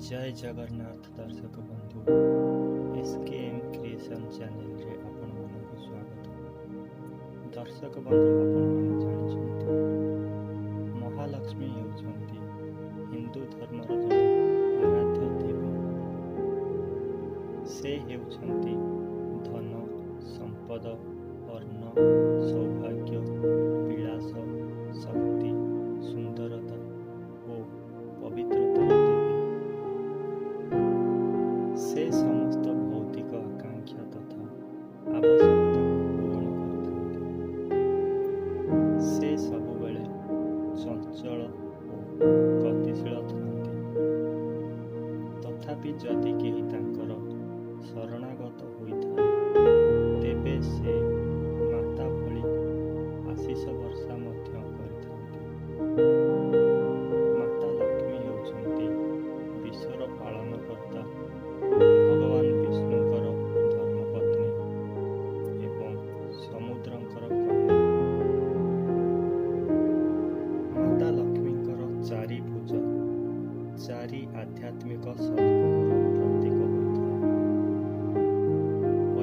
जय जगन्नाथ दर्शक बंधु एसकेएम क्रिएशन चैनल रे आपण मानक स्वागत। दर्शक बंधु आपण माने जानिछंती महालक्ष्मी हेउछंती हिंदू धर्मर जଣେ आराध्य देवी। से हेउछंती धन संपद अर्ण सौभाग्य विलास शक्ति सुंदरता ओ पवित्रतार देवी। से समस्त भौतिक आकांक्षा तथा आवश्यकता पूरण करथांती। से सबुबेले चंचल ओ गतिशील थांती। तथापि जदि केही तांकर शरणागत होइथाए तेबे से माता भଳି आशीष वर्षा मध्य करिथांती। माता लक्ष्मी हेउछंती विश्वर पालनकर्ता भगवान विष्णुंकर धर्मपत्नी एवं समुद्रंकर कन्या। माता लक्ष्मींकर चारि भुज चारि आध्यात्मिक सद्गुणर प्रतीक होइଥାଏ।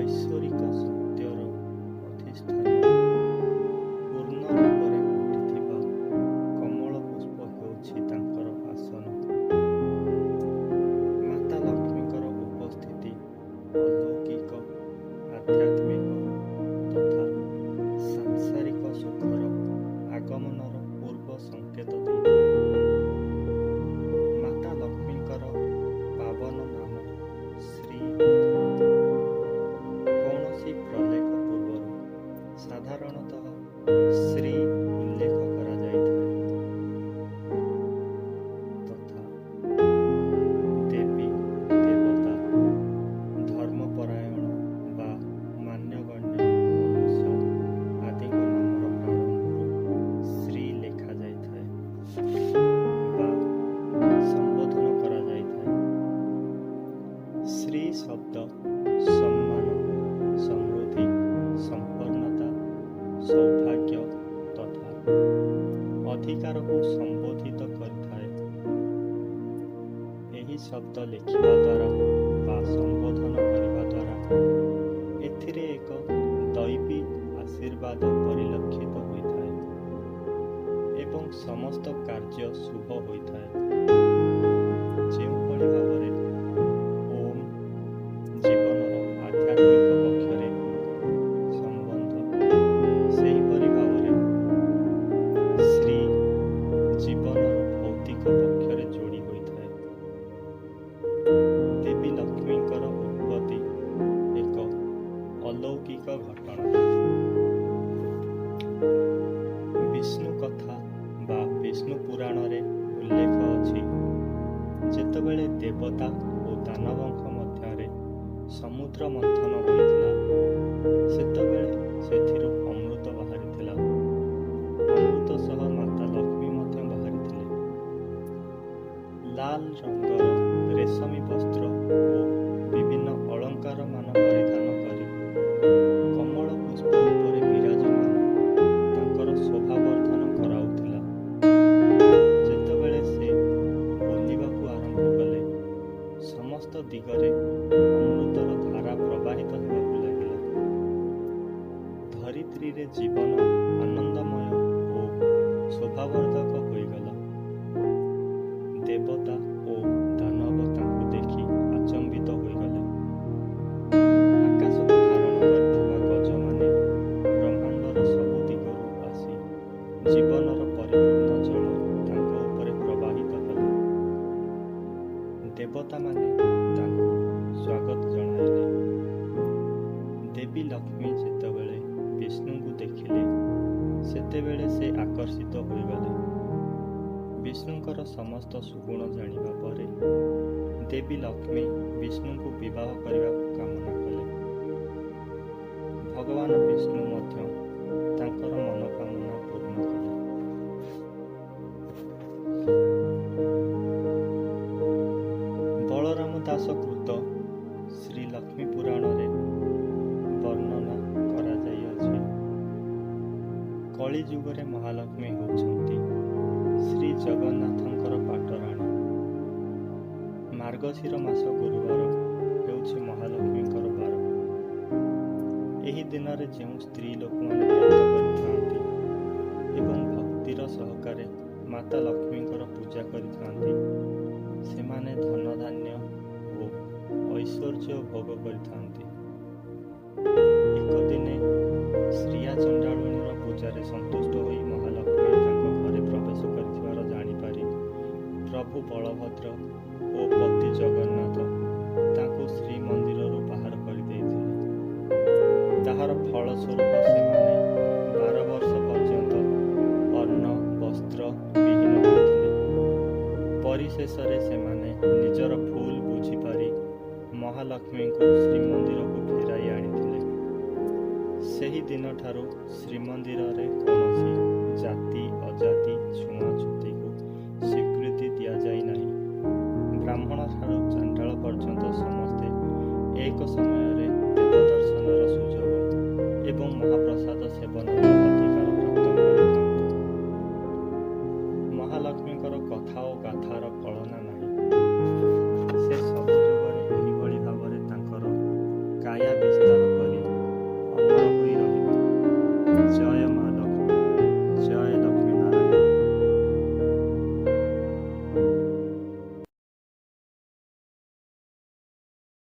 ऐश्वरिक सत्यर अधिष्ठान पूर्ण रूपरे उठिथिबा कमल पुष्प हेउछि तांकर आसन। माता लक्ष्मींकर उपस्थिति अलौकिक आध्यात्मिक तथा सांसारिक सुखर आगमनर पूर्व संकेत दैଥାଏ। माता लक्ष्मींकर पावन नाम श्री होइଥାଏ। कौनसी प्रलेख पूर्वरु साधारणतः श्री उल्लेख करा जाइଥାଏ तथा देवी देवता धर्मपरायण बा मान्यगण्य मनुष्य आदि नामर प्रारंभରୁ श्री लेखा जाइଥାଏ बा संबोधन करा जाइଥାଏ। श्री शब्द सम्मान समृद्धि संपन्नता सौभाग्य तथा अधिकार को संबोधित करिଥାଏ। एही शब्द लिखिबा द्वारा बा संबोधन करिबा द्वारा एथिरे एक दैवी आशीर्वाद परिलक्षित होइଥାଏ एवं समस्त कार्य शुभ होइଥାଏ। जेउभଳି भाବରେ ओम जीवनर आध्यात्मिक पक्षरे संबंध सेहीपरि भाବରେ श्री जीवनर भौतिक पक्षरे जोड़ी होइଥାଏ। देवी लक्ष्मींकर उत्पत्ति एक अलौकिक घटना। विष्णु कथा बा विष्णु पुराण रे उल्लेख अछि जेतेबेले देवता ओ दानवंक मध्यरे समुद्र मंथन होइथिला सेतेबेले सेथिरु अमृत बाहरिथिला। अमृत सह माता लक्ष्मी मध्य बाहरिथिले। लाल रंगर रेशमी वस्त्र ओ विभिन्न अलंकार मान परिधान करी कमल पुष्प उपरे विराजमान तांकर शोभा वर्धन कराउथिला। जेतेबेले से बोलिबाकू आरंभ कले समस्त दिगरे अमृतर धारा प्रवाहित हेबाकू लागिला। धरित्री रे जीवन आनंदमय ओ शोभावर्धक होइगला। देवता ओ दानव तांकू देखि आचंबित होइगले। आकाशକୁ धारण କରିଥିବା ଗଜମାନେ ବ୍ରହ୍ମାଣ୍ଡର ସବୁ ଦିଗରୁ ଆସି ଜୀବନର ପରିପୂର୍ଣ୍ଣ ଜଳ ତାଙ୍କ ଉପରେ ପ୍ରବାହିତ କଲେ। ଦେବତାମାନେ ତାଙ୍କୁ ସ୍ୱାଗତ ଜଣାଇଲେ। ଦେବୀ ଲକ୍ଷ୍ମୀ ଯେତେବେଳେ ବିଷ୍ଣୁଙ୍କୁ ଦେଖିଲେ ସେତେବେଳେ ସେ ଆକର୍ଷିତ ହୋଇଗଲେ। ବିଷ୍ଣୁଙ୍କର ସମସ୍ତ ସୁଗୁଣ ଜାଣିବା ପରେ ଦେବୀ ଲକ୍ଷ୍ମୀ ବିଷ୍ଣୁଙ୍କୁ ବିବାହ କରିବାକୁ କାମନା କଲେ। ଭଗବାନ ବିଷ୍ଣୁ ମଧ୍ୟ ତାଙ୍କର ମନୋକାମନା ପୂର୍ଣ୍ଣ କଲେ। ବଳରାମ ଦାସ କୃତ ଶ୍ରୀ ଲକ୍ଷ୍ମୀ ପୁରାଣରେ ବର୍ଣ୍ଣନା କରାଯାଇଅଛି। କଳି ଯୁଗରେ ମହାଲକ୍ଷ୍ମୀ ହେଉଛନ୍ତି ଶ୍ରୀ ଜଗନ୍ନାଥଙ୍କର ପାଟରାଣୀ। ମାର୍ଗ ମାର୍ଗଶିର ମାସ ଗୁରୁବାର ହେଉଛି ମହାଲକ୍ଷ୍ମୀଙ୍କର ବାର। ଏହି ଦିନରେ ଯେଉଁ ସ୍ତ୍ରୀ ଲୋକମାନେ ବ୍ରତ କରିଥାନ୍ତି ଏବଂ ଭକ୍ତିର ସହକାରେ ମାତା ଲକ୍ଷ୍ମୀଙ୍କର ପୂଜା କରିଥାନ୍ତି, ସେମାନେ ଧନଧାନ୍ୟ ଓ ଐଶ୍ୱର୍ଯ୍ୟ ଭୋଗ କରିଥାନ୍ତି। ଏକ ଦିନେ ଶ୍ରିୟା ଚଣ୍ଡାଳୁଣୀର ପୂଜାରେ ସନ୍ତୁଷ୍ଟ ହୋଇ ମହାଲକ୍ଷ୍ମୀ ତାଙ୍କ ଘରେ ପ୍ରବେଶ କରିଥିବାର ଜାଣିପାରି ପ୍ରଭୁ ବଳଭଦ୍ର ଓ ପତି ଜଗନ୍ନାଥ ତାଙ୍କୁ ଶ୍ରୀମନ୍ଦିରରୁ ବାହାର କରିଦେଇଥିଲେ। ତାହାର ଫଳସ୍ୱରୂପ ସେମାନେ 12 ବର୍ଷ ପର୍ଯ୍ୟନ୍ତ ଅନ୍ନ ବସ୍ତ୍ର ବିହୀନ ହୋଇଥିଲେ। ପରିଶେଷରେ ସେମାନେ ନିଜର ଭୁଲ ବୁଝିପାରି ମହାଲକ୍ଷ୍ମୀଙ୍କୁ ଶ୍ରୀମନ୍ଦିରକୁ ଫେରାଇ ଆଣିଥିଲେ। ସେହି ଦିନଠାରୁ ଶ୍ରୀମନ୍ଦିରରେ କୌଣସି ଜାତି ଅଜାତି ଛୁଆଁଛୁତିକୁ ସ୍ୱୀକୃତି ଦିଆଯାଇ ନାହିଁ। ବ୍ରାହ୍ମଣଠାରୁ ଚାଣ୍ଡାଳ ପର୍ଯ୍ୟନ୍ତ ସମସ୍ତେ ଏକ ସମୟରେ ଦେବଦର୍ଶନର ସୁଯୋଗ ଏବଂ ମହାପ୍ରସାଦ ସେବନର ଅଧିକାର ପ୍ରାପ୍ତ କରିଥାନ୍ତି। ମହାଲକ୍ଷ୍ମୀଙ୍କର କଥା ଓ ଗାଥାର